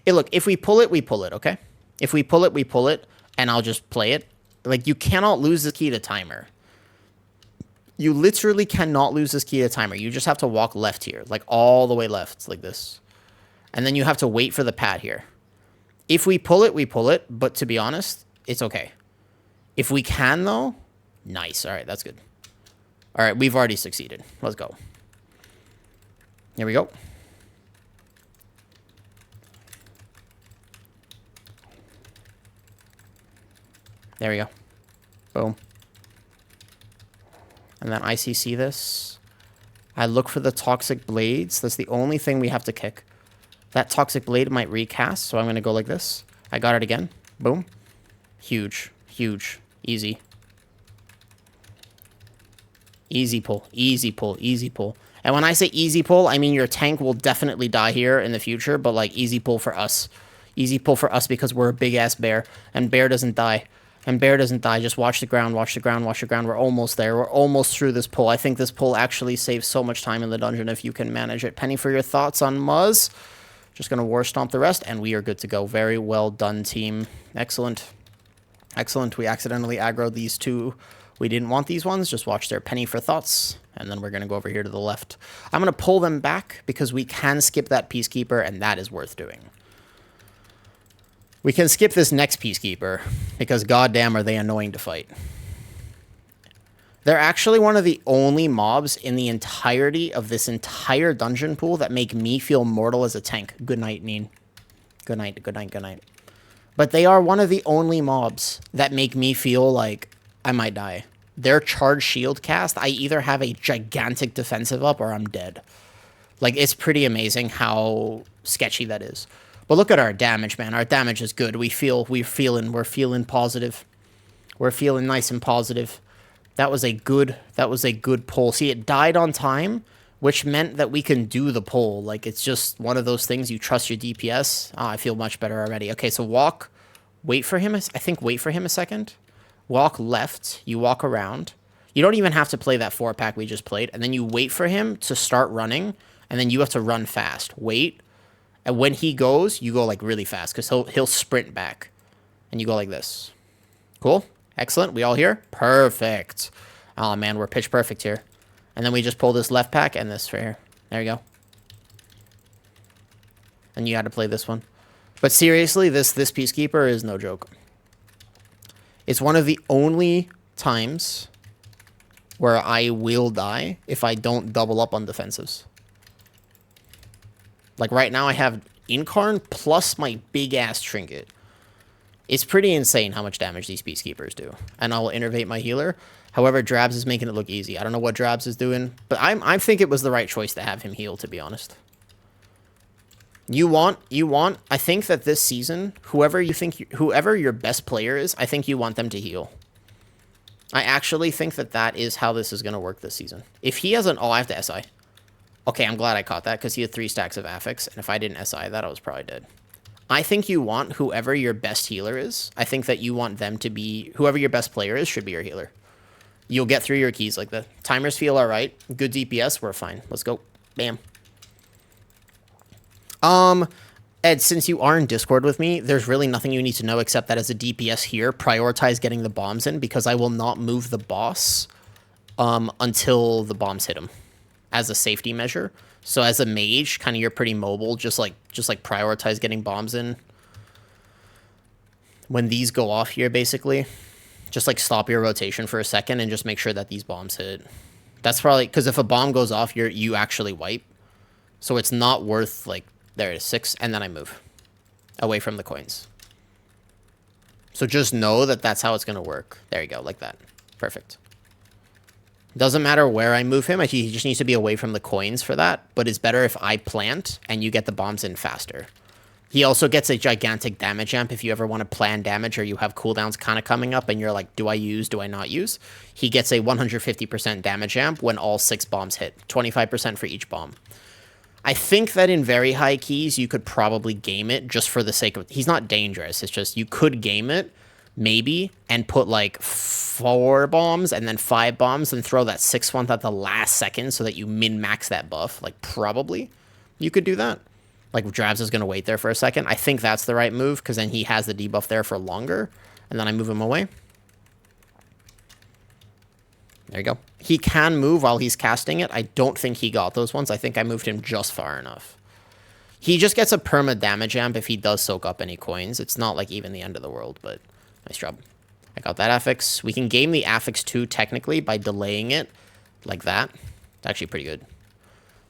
look, if we pull it, we pull it, okay? If we pull it, we pull it, and I'll just play it. Like, you cannot lose this key to timer. You literally cannot lose this key to timer. You just have to walk left here, like all the way left, like this. And then you have to wait for the pad here. If we pull it, we pull it, but to be honest, it's okay. If we can, though, nice. All right, that's good. All right, we've already succeeded. Let's go. Here we go. There we go. Boom. And then ICC this. I look for the Toxic Blades. That's the only thing we have to kick. That Toxic Blade might recast, so I'm going to go like this. I got it again. Boom. Huge. Huge. Easy. Easy pull. Easy pull. Easy pull. And when I say easy pull, I mean your tank will definitely die here in the future, but like easy pull for us. Easy pull for us because we're a big-ass bear, and bear doesn't die. And bear doesn't die. Just watch the ground, watch the ground, watch the ground. We're almost there. We're almost through this pull. I think this pull actually saves so much time in the dungeon if you can manage it. Penny for your thoughts on Muzz. Just going to war stomp the rest, and we are good to go. Very well done, team. Excellent. Excellent. We accidentally aggroed these two. We didn't want these ones. Just watch their penny for thoughts, and then we're going to go over here to the left. I'm going to pull them back because we can skip that Peacekeeper, and that is worth doing. We can skip this next Peacekeeper, because goddamn are they annoying to fight. They're actually one of the only mobs in the entirety of this entire dungeon pool that make me feel mortal as a tank. Good night, Neen. Good night, good night, good night. But they are one of the only mobs that make me feel like I might die. Their charge shield cast, I either have a gigantic defensive up or I'm dead. Like, it's pretty amazing how sketchy that is. But look at our damage, man. Our damage is good. We're feeling positive. We're feeling nice and positive. That was a good pull. See, it died on time, which meant that we can do the pull. Like, it's just one of those things. You trust your DPS. I feel much better already. Okay, so walk. Wait for him. I think wait for him a second. Walk left. You walk around. You don't even have to play that 4-pack we just played. And then you wait for him to start running. And then you have to run fast. Wait. And when he goes, you go like really fast because he'll sprint back. And you go like this. Cool? Excellent. We all here? Perfect. Oh, man, we're pitch perfect here. And then we just pull this left pack and this right here. There you go. And you got to play this one. But seriously, this Peacekeeper is no joke. It's one of the only times where I will die if I don't double up on defensives. Like right now I have Incarn plus my big-ass Trinket. It's pretty insane how much damage these Peacekeepers do. And I'll innervate my healer. However, Drabs is making it look easy. I don't know what Drabs is doing. But I think it was the right choice to have him heal, to be honest. I think that this season, whoever your best player is, I think you want them to heal. I actually think that is how this is going to work this season. If he has I have to SI. Okay, I'm glad I caught that because he had 3 stacks of affix. And if I didn't SI that, I was probably dead. I think you want whoever your best healer is. I think that you want them to be... Whoever your best player is should be your healer. You'll get through your keys like that. Timers feel alright. Good DPS, we're fine. Let's go. Bam. Ed, since you are in Discord with me, there's really nothing you need to know except that as a DPS here, prioritize getting the bombs in because I will not move the boss until the bombs hit him as a safety measure. So as a mage, kind of you're pretty mobile, just like prioritize getting bombs in. When these go off here, basically, just like stop your rotation for a second and just make sure that these bombs hit. That's probably, because if a bomb goes off, you actually wipe. So it's not worth, like, there it is, 6, and then I move away from the coins. So just know that that's how it's going to work. There you go, like that. Perfect. Doesn't matter where I move him. He just needs to be away from the coins for that. But it's better if I plant and you get the bombs in faster. He also gets a gigantic damage amp if you ever want to plan damage or you have cooldowns kind of coming up and you're like, do I use, do I not use? He gets a 150% damage amp when all 6 bombs hit. 25% for each bomb. I think that in very high keys, you could probably game it just for the sake of... He's not dangerous. It's just you could game it, maybe, and put like 4 bombs and then 5 bombs and throw that 6th one at the last second so that you min-max that buff. Like, probably. You could do that. Like, Drabs is going to wait there for a second. I think that's the right move, because then he has the debuff there for longer. And then I move him away. There you go. He can move while he's casting it. I don't think he got those ones. I think I moved him just far enough. He just gets a perma damage amp if he does soak up any coins. It's not like even the end of the world, but nice job. I got that affix. We can game the affix too, technically, by delaying it like that. It's actually pretty good.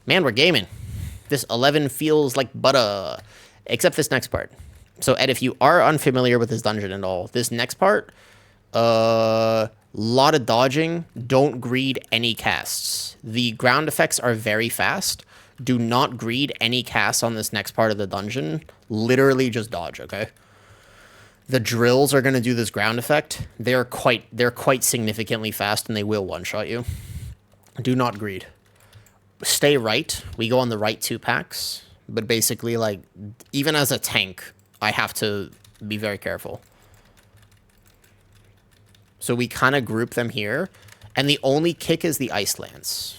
Man, we're gaming. This 11 feels like butter. Except this next part. So, Ed, if you are unfamiliar with this dungeon at all, this next part, lot of dodging. Don't greed any casts. The ground effects are very fast. Do not greed any casts on this next part of the dungeon. Literally just dodge, okay? The drills are going to do this ground effect. They're quite significantly fast, and they will one-shot you. Do not greed. Stay right. We go on the right 2 packs. But basically, like, even as a tank, I have to be very careful. So we kind of group them here. And the only kick is the Ice Lance.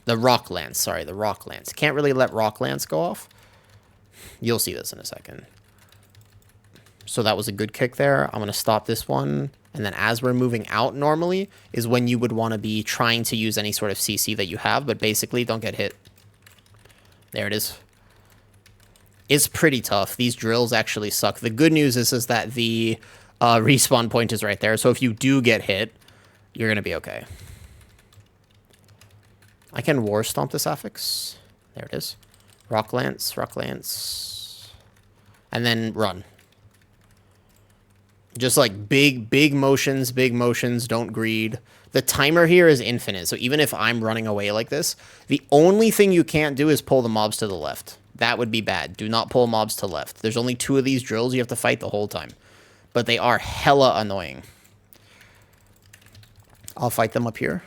The Rock Lance, sorry, the Rock Lance. Can't really let Rock Lance go off. You'll see this in a second. So that was a good kick there. I'm going to stop this one. And then as we're moving out normally is when you would want to be trying to use any sort of CC that you have. But basically, don't get hit. There it is. It's pretty tough. These drills actually suck. The good news is that the respawn point is right there. So if you do get hit, you're going to be okay. I can War Stomp this affix. There it is. Rock Lance, Rock Lance. And then run. Just like big motions, don't greed. The timer here is infinite. So even if I'm running away like this, the only thing you can't do is pull the mobs to the left. That would be bad. Do not pull mobs to left. There's only 2 of these drills you have to fight the whole time. But they are hella annoying. I'll fight them up here.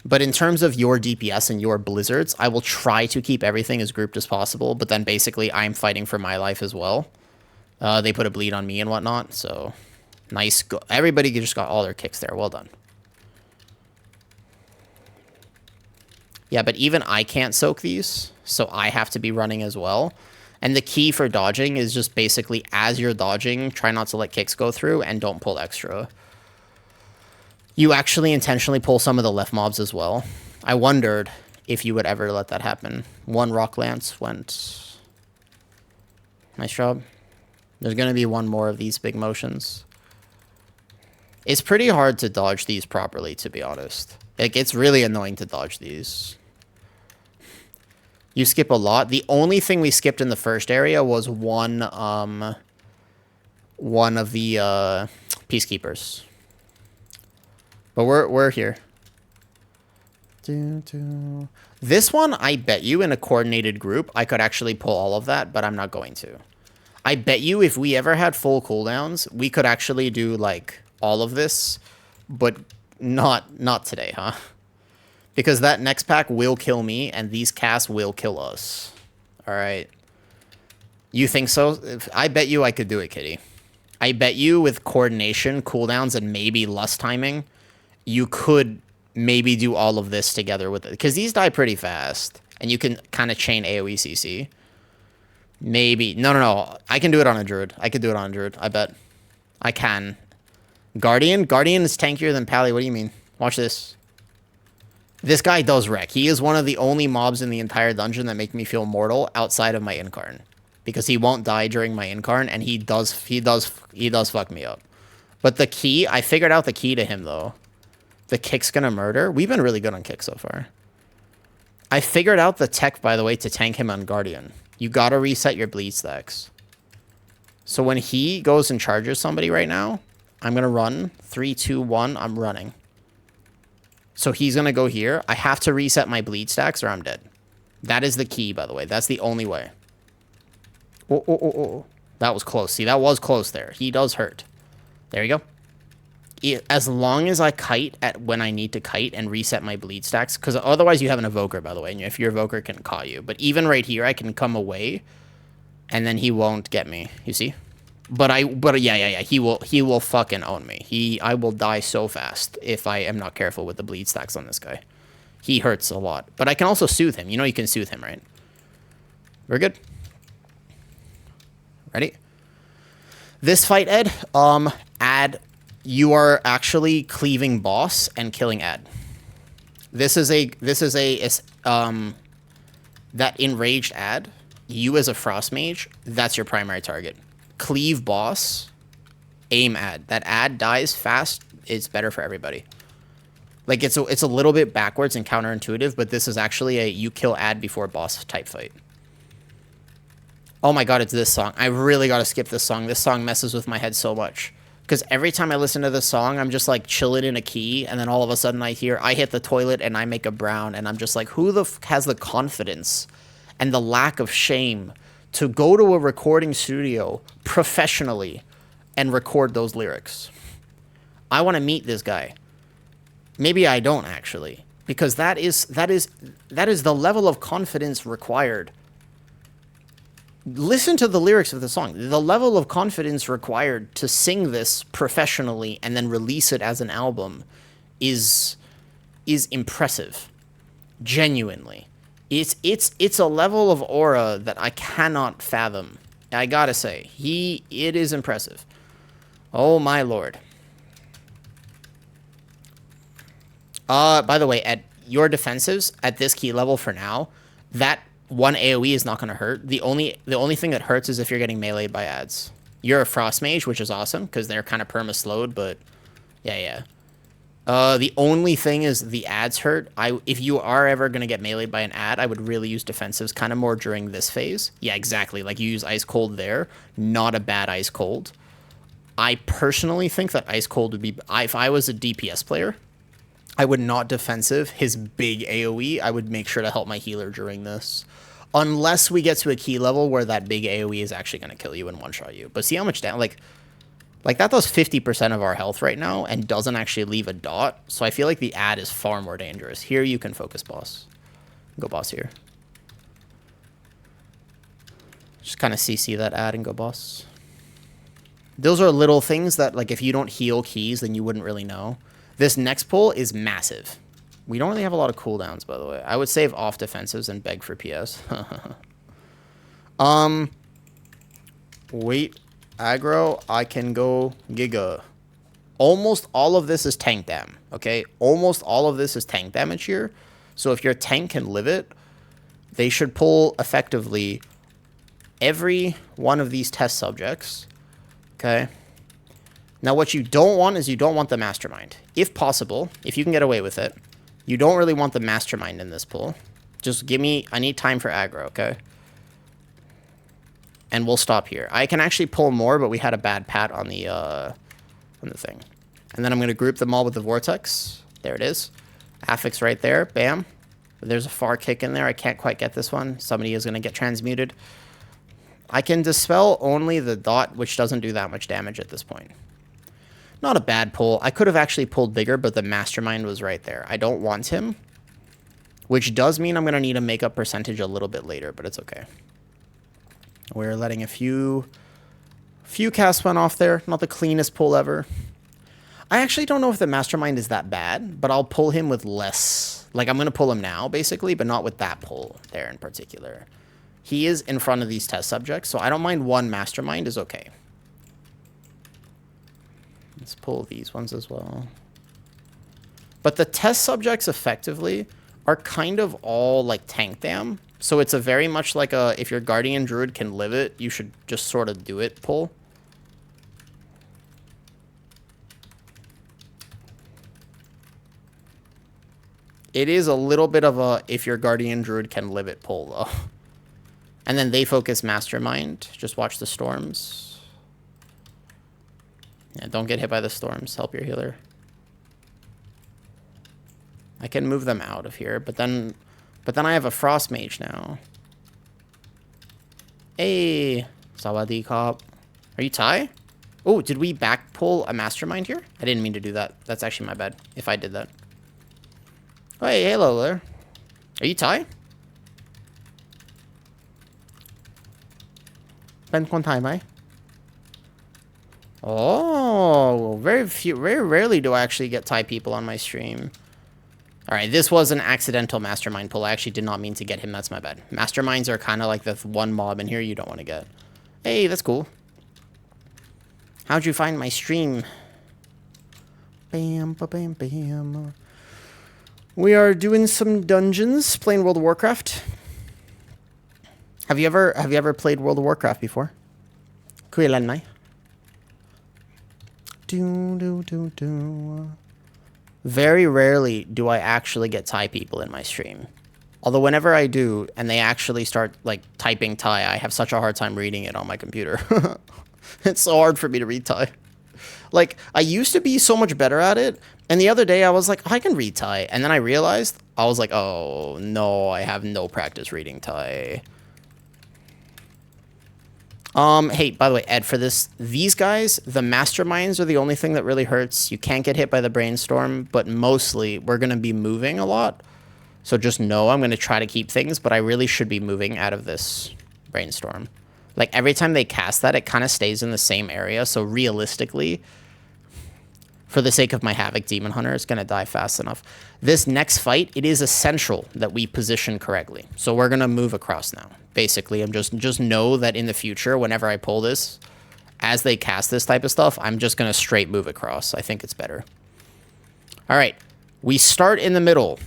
But in terms of your DPS and your blizzards, I will try to keep everything as grouped as possible. But then basically I'm fighting for my life as well. They put a bleed on me and whatnot. So nice. Everybody just got all their kicks there. Well done. Yeah, but even I can't soak these. So I have to be running as well. And the key for dodging is just basically as you're dodging, try not to let kicks go through and don't pull extra. You actually intentionally pull some of the left mobs as well. I wondered if you would ever let that happen. 1 Rock Lance went. Nice job. There's going to be 1 more of these big motions. It's pretty hard to dodge these properly, to be honest. Like, it's really annoying to dodge these. You skip a lot. The only thing we skipped in the first area was one of the Peacekeepers. But we're here. This one, I bet you in a coordinated group, I could actually pull all of that, but I'm not going to. I bet you if we ever had full cooldowns, we could actually do, like, all of this, but not today, huh? Because that next pack will kill me, and these casts will kill us. All right. You think so? I bet you I could do it, Kitty. I bet you with coordination, cooldowns, and maybe lust timing, you could maybe do all of this together with it. Because these die pretty fast, and you can kind of chain AoE CC. Maybe. No. I can do it on a Druid. I could do it on a Druid. I bet. I can. Guardian? Guardian is tankier than Pally. What do you mean? Watch this. This guy does wreck. He is one of the only mobs in the entire dungeon that make me feel mortal outside of my Incarn. Because he won't die during my Incarn, and he does fuck me up. But the key, I figured out the key to him, though. The kick's gonna murder. We've been really good on kick so far. I figured out the tech, by the way, to tank him on Guardian. You gotta reset your bleed stacks. So when he goes and charges somebody right now, I'm gonna run. 3, 2, 1, I'm running. So he's gonna go here. I have to reset my bleed stacks or I'm dead. That is the key, by the way. That's the only way. Oh. That was close. See, that was close there. He does hurt. There you go. As long as I kite at when I need to kite and reset my bleed stacks, because otherwise you have an evoker, by the way, and if your evoker can caught you. But even right here, I can come away, and then he won't get me. You see? But yeah. He will fucking own me. I will die so fast if I am not careful with the bleed stacks on this guy. He hurts a lot. But I can also soothe him. You know you can soothe him, right? Very good. Ready? This fight, Ed, Ad, you are actually cleaving boss and killing Ad. This is a that enraged Ad, you as a frost mage, that's your primary target. Cleave boss, aim Ad. That Ad dies fast, it's better for everybody. Like, it's a little bit backwards and counterintuitive, but this is actually a you kill Ad before boss type fight. Oh my god, it's this song. I really gotta skip this song. This song messes with my head so much. Because every time I listen to this song, I'm just like chilling in a key, and then all of a sudden I hear, I hit the toilet and I make a brown, and I'm just like, who the f has the confidence and the lack of shame to go to a recording studio professionally and record those lyrics? I want to meet this guy. Maybe I don't actually, because that is the level of confidence required. Listen to the lyrics of the song. The level of confidence required to sing this professionally and then release it as an album is impressive. Genuinely. It's a level of aura that I cannot fathom. I gotta say, it is impressive. Oh my lord. By the way, at your defensives at this key level for now, that one AoE is not going to hurt. The only thing that hurts is if you're getting meleeed by ads. You're a frost mage, which is awesome because they're kind of perma-slowed, but yeah. The only thing is the ads hurt. If you are ever going to get meleeed by an ad, I would really use defensives kind of more during this phase. Yeah, exactly. Like you use ice cold there, not a bad ice cold. I personally think that ice cold would be, if I was a DPS player, I would not defensive his big AoE. I would make sure to help my healer during this. Unless we get to a key level where that big AoE is actually going to kill you and one-shot you. But see how much damage... Like that does 50% of our health right now and doesn't actually leave a dot. So I feel like the ad is far more dangerous. Here you can focus boss. Go boss here. Just kind of CC that ad and go boss. Those are little things that, like, if you don't heal keys, then you wouldn't really know. This next pull is massive. We don't really have a lot of cooldowns, by the way. I would save off defensives and beg for PS. Wait, aggro, I can go Giga. Almost all of this is tank dam, okay? Almost all of this is tank damage here. So if your tank can live it, they should pull effectively every one of these test subjects, okay? Now, what you don't want is you don't want the Mastermind. If possible, if you can get away with it, you don't really want the Mastermind in this pull. Just give me... I need time for aggro, okay? And we'll stop here. I can actually pull more, but we had a bad pat on the thing. And then I'm going to group them all with the Vortex. There it is. Affix right there. Bam. There's a far kick in there. I can't quite get this one. Somebody is going to get transmuted. I can dispel only the dot, which doesn't do that much damage at this point. Not a bad pull. I could have actually pulled bigger, but the Mastermind was right there. I don't want him, which does mean I'm going to need a makeup percentage a little bit later, but it's okay. We're letting a few casts went off there. Not the cleanest pull ever. I actually don't know if the Mastermind is that bad, but I'll pull him with less. Like, I'm going to pull him now, basically, but not with that pull there in particular. He is in front of these test subjects, so I don't mind one Mastermind is okay. Let's pull these ones as well. But the test subjects effectively are kind of all like tank dam. So it's a very much like a, if your Guardian Druid can live it, you should just sort of do it pull. It is a little bit of a, if your Guardian Druid can live it pull though. And then they focus Mastermind. Just watch the storms. Yeah, don't get hit by the storms. Help your healer. I can move them out of here, but then I have a Frost Mage now. Hey, Sawadee Cop. Are you Ty? Oh, did we back pull a Mastermind here? I didn't mean to do that. That's actually my bad, if I did that. Oh, hey, hello there. Are you Ty? Ben Kon Thai Mai? Oh, very rarely do I actually get Thai people on my stream. All right, this was an accidental Mastermind pull. I actually did not mean to get him. That's my bad. Masterminds are kind of like the one mob in here you don't want to get. Hey, that's cool. How'd you find my stream? Bam, ba, bam, bam. We are doing some dungeons, playing World of Warcraft. Have you ever played World of Warcraft before? Kuilanmai. Do. Very rarely do I actually get Thai people in my stream. Although whenever I do, and they actually start like typing Thai, I have such a hard time reading it on my computer. It's so hard for me to read Thai. Like, I used to be so much better at it, and the other day I was like, oh, I can read Thai. And then I realized, I was like, oh, no, I have no practice reading Thai. Hey, by the way, Ed, for these guys, the masterminds are the only thing that really hurts. You can't get hit by the brainstorm, but mostly we're going to be moving a lot. So just know I'm going to try to keep things, but I really should be moving out of this brainstorm. Like, every time they cast that, it kind of stays in the same area. So realistically, for the sake of my Havoc Demon Hunter, it's going to die fast enough. This next fight, it is essential that we position correctly. So we're going to move across now. Basically, I'm just know that in the future, whenever I pull this, as they cast this type of stuff, I'm just going to straight move across. I think it's better. All right. We start in the middle.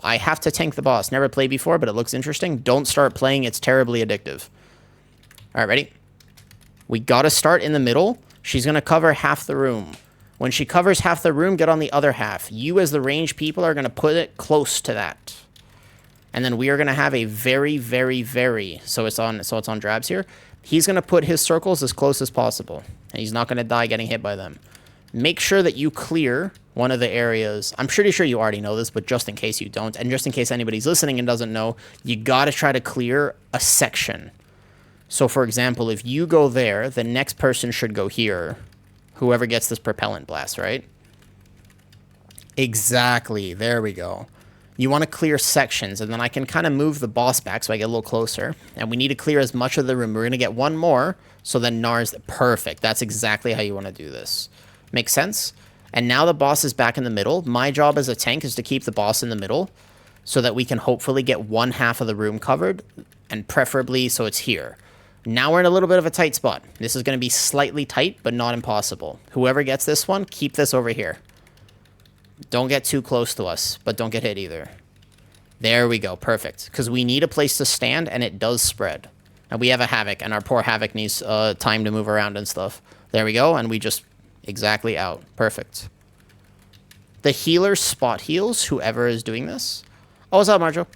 I have to tank the boss. Never played before, but it looks interesting. Don't start playing. It's terribly addictive. All right, ready? We got to start in the middle. She's going to cover half the room. When she covers half the room, get on the other half. You, as the ranged people, are going to put it close to that. And then we are going to have a very, very, very... So it's on Drabs here. He's going to put his circles as close as possible. And he's not going to die getting hit by them. Make sure that you clear one of the areas. I'm pretty sure you already know this, but just in case you don't, and just in case anybody's listening and doesn't know, you got to try to clear a section. So, for example, if you go there, the next person should go here. Whoever gets this propellant blast, right? Exactly. There we go. You want to clear sections, and then I can kind of move the boss back so I get a little closer. And we need to clear as much of the room. We're going to get one more, so then Nar's perfect. That's exactly how you want to do this. Makes sense? And now the boss is back in the middle. My job as a tank is to keep the boss in the middle so that we can hopefully get one half of the room covered, and preferably so it's here. Now we're in a little bit of a tight spot. This is going to be slightly tight, but not impossible. Whoever gets this one, keep this over here. Don't get too close to us, but don't get hit either. There we go. Perfect. Because we need a place to stand, and it does spread. And we have a Havoc, and our poor Havoc needs time to move around and stuff. There we go, and we just exactly out. Perfect. The healer spot heals, whoever is doing this. Oh, what's up, Marjo?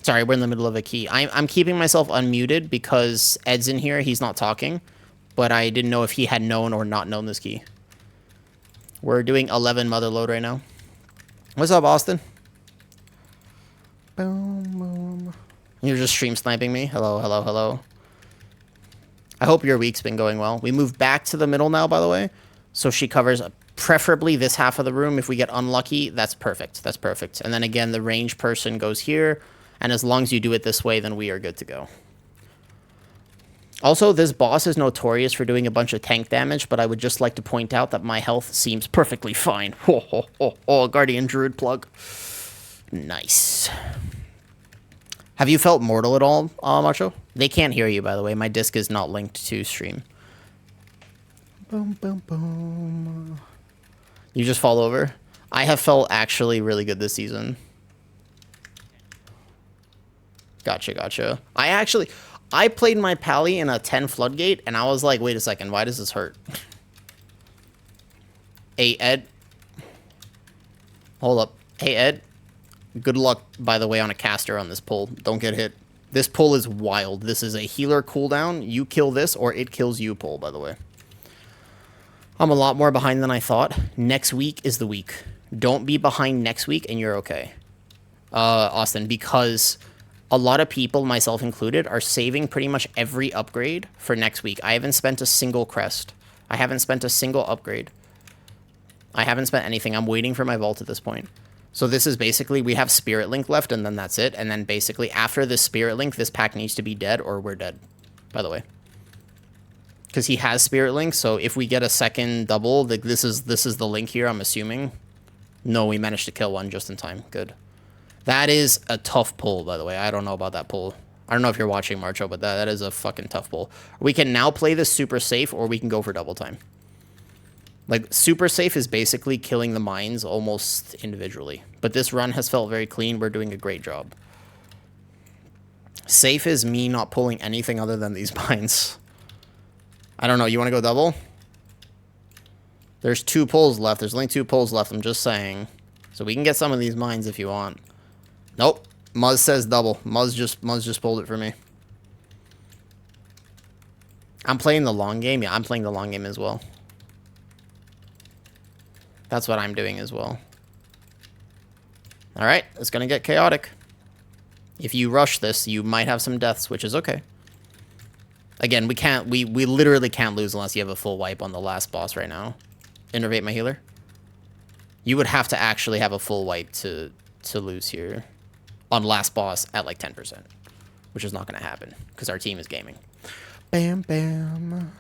Sorry, we're in the middle of a key. I'm keeping myself unmuted because Ed's in here. He's not talking, but I didn't know if he had known or not known this key. We're doing 11 Motherload right now. What's up, Austin? Boom, boom. You're just stream sniping me? Hello, hello, hello. I hope your week's been going well. We move back to the middle now, by the way. So she covers preferably this half of the room. If we get unlucky, that's perfect. That's perfect. And then again, the ranged person goes here. And as long as you do it this way, then we are good to go. Also, this boss is notorious for doing a bunch of tank damage, but I would just like to point out that my health seems perfectly fine. Oh, Guardian Druid plug. Nice. Have you felt mortal at all, Macho? They can't hear you, by the way. My disc is not linked to stream. Boom, boom, boom. You just fall over? I have felt actually really good this season. Gotcha. I played my Pally in a 10 Floodgate, and I was like, wait a second, why does this hurt? Hey, Ed. Hold up. Hey, Ed. Good luck, by the way, on a caster on this pull. Don't get hit. This pull is wild. This is a healer cooldown. You kill this, or it kills you pull, by the way. I'm a lot more behind than I thought. Next week is the week. Don't be behind next week, and you're okay. Austin, because a lot of people, myself included, are saving pretty much every upgrade for next week. I haven't spent a single crest. I haven't spent a single upgrade. I haven't spent anything. I'm waiting for my vault at this point. So this is basically, we have Spirit Link left, and then that's it. And then basically, after this Spirit Link, this pack needs to be dead, or we're dead, by the way. Because he has Spirit Link, so if we get a second double, this is the link here, I'm assuming. No, we managed to kill one just in time. Good. That is a tough pull, by the way. I don't know about that pull. I don't know if you're watching, Marcho, but that is a fucking tough pull. We can now play this super safe, or we can go for double time. Like, super safe is basically killing the mines almost individually. But this run has felt very clean. We're doing a great job. Safe is me not pulling anything other than these mines. I don't know. You want to go double? There's 2 pulls left. There's only 2 pulls left. I'm just saying. So we can get some of these mines if you want. Nope. Muzz says double. Muzz just pulled it for me. I'm playing the long game. Yeah, I'm playing the long game as well. That's what I'm doing as well. All right. It's going to get chaotic. If you rush this, you might have some deaths, which is okay. Again, we literally can't lose unless you have a full wipe on the last boss right now. Innervate my healer. You would have to actually have a full wipe to lose here on last boss at like 10%, which is not going to happen because our team is gaming. Bam, bam.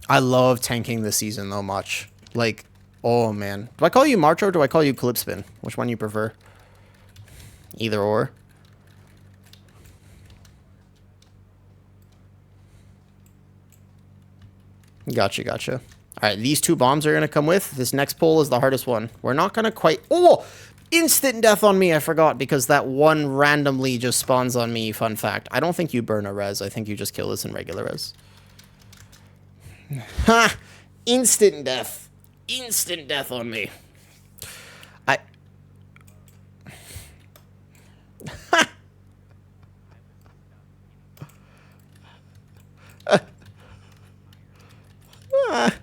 I love tanking this season though much. Like, oh man. Do I call you March or do I call you Clipspin? Which one you prefer? Either or. Gotcha, gotcha. All right, these 2 bombs are going to come with. This next pull is the hardest one. We're not going to quite... Oh! Instant death on me, I forgot, because that one randomly just spawns on me. Fun fact. I don't think you burn a res. I think you just kill this in regular res. Ha! Instant death. Instant death on me.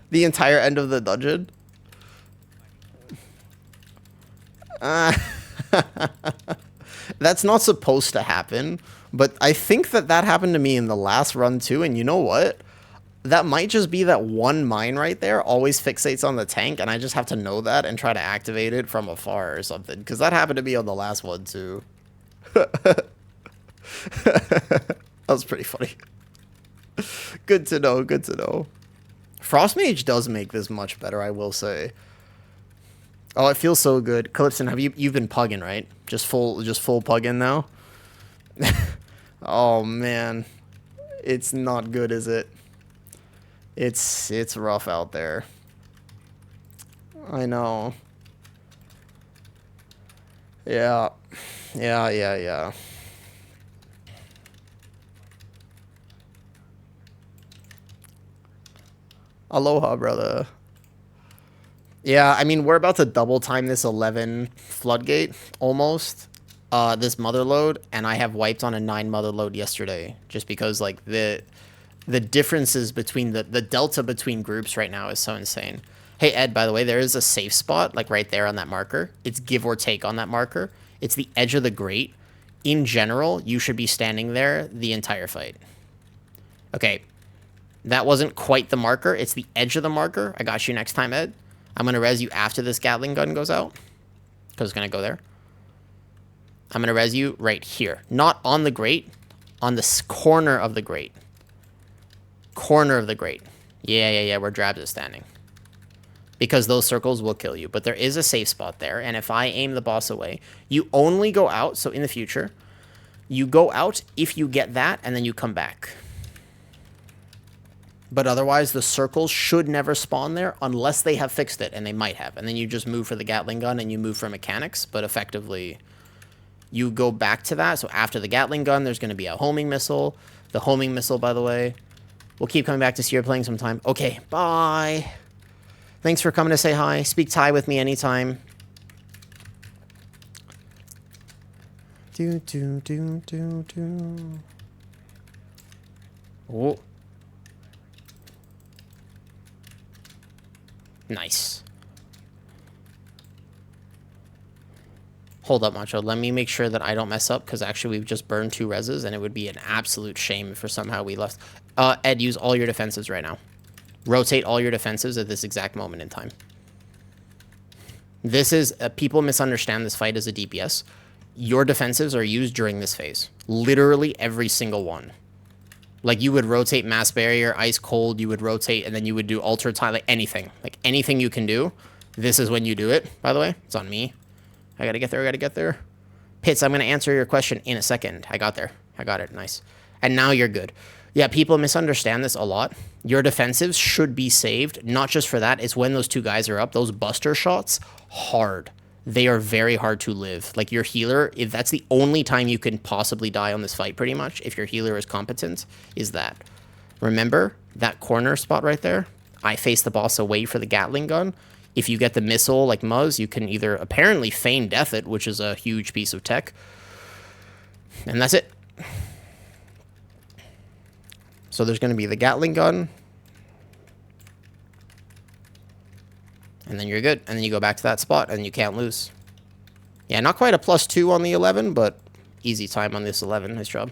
The entire end of the dungeon. That's not supposed to happen, but I think that happened to me in the last run too, and you know what? That might just be that one mine right there always fixates on the tank, and I just have to know that and try to activate it from afar or something, because that happened to me on the last one too. That was pretty funny. Good to know, good to know. Frostmage does make this much better, I will say. Oh, it feels so good. Calypson, you've been pugging, right? Just full pugging now? Oh man. It's not good, is it? It's rough out there. I know. Yeah. Yeah. Aloha, brother. Yeah, I mean, we're about to double time this 11 floodgate, almost. This Motherload, and I have wiped on a 9 Motherload yesterday, just because, like, the differences between the delta between groups right now is so insane. Hey, Ed, by the way, there is a safe spot, like, right there on that marker. It's give or take on that marker. It's the edge of the grate. In general, you should be standing there the entire fight. Okay. That wasn't quite the marker. It's the edge of the marker. I got you next time, Ed. I'm going to res you after this Gatling gun goes out, because it's going to go there. I'm going to res you right here. Not on the grate, on the corner of the grate. Corner of the grate. Yeah, where Drabs is standing. Because those circles will kill you. But there is a safe spot there, and if I aim the boss away, you only go out, so in the future, you go out if you get that, and then you come back. But otherwise, the circles should never spawn there unless they have fixed it, and they might have. And then you just move for the Gatling gun and you move for mechanics, but effectively, you go back to that. So after the Gatling gun, there's going to be a homing missile. The homing missile, by the way, we'll keep coming back to see you playing sometime. Okay, bye. Thanks for coming to say hi. Speak Thai with me anytime. Oh. Nice. Hold up, Macho. Let me make sure that I don't mess up, because actually we've just burned 2 reses, and it would be an absolute shame if for somehow we left. Ed, use all your defensives right now. Rotate all your defensives at this exact moment in time. This is... people misunderstand this fight as a DPS. Your defensives are used during this phase. Literally every single one. Like, you would rotate Mass Barrier, Ice Cold, you would rotate, and then you would do Ultra Time, like anything. Like, anything you can do, this is when you do it, by the way. It's on me. I gotta get there, I gotta get there. Pits, I'm gonna answer your question in a second. I got there. I got it, nice. And now you're good. Yeah, people misunderstand this a lot. Your defensives should be saved, not just for that. It's when those two guys are up, those buster shots, hard. They are very hard to live. Like, your healer, if that's the only time you can possibly die on this fight, pretty much, if your healer is competent, is that. Remember that corner spot right there? I face the boss away for the Gatling gun. If you get the missile like Muzz, you can either apparently feign death it, which is a huge piece of tech. And that's it. So there's going to be the Gatling gun. And then you're good. And then you go back to that spot and you can't lose. Yeah, not quite a +2 on the 11, but easy time on this 11. Nice job.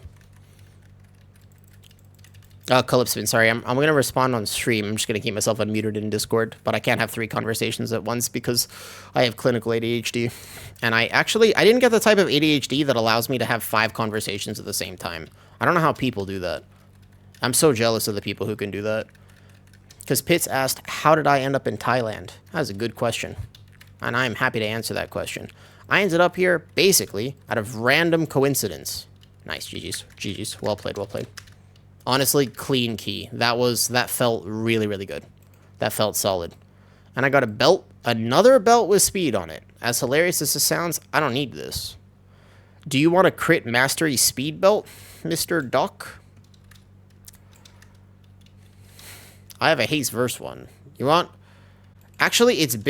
Calypspin, sorry. I'm going to respond on stream. I'm just going to keep myself unmuted in Discord. But I can't have 3 conversations at once because I have clinical ADHD. And I didn't get the type of ADHD that allows me to have 5 conversations at the same time. I don't know how people do that. I'm so jealous of the people who can do that. Because Pitts asked, how did I end up in Thailand? That was a good question. And I'm happy to answer that question. I ended up here, basically, out of random coincidence. Nice, GG's. GG's. Well played, well played. Honestly, clean key. That felt really, really good. That felt solid. And I got a belt. Another belt with speed on it. As hilarious as this sounds, I don't need this. Do you want a crit mastery speed belt, Mr. Doc? I have a haste verse one. You want? Actually, it's big.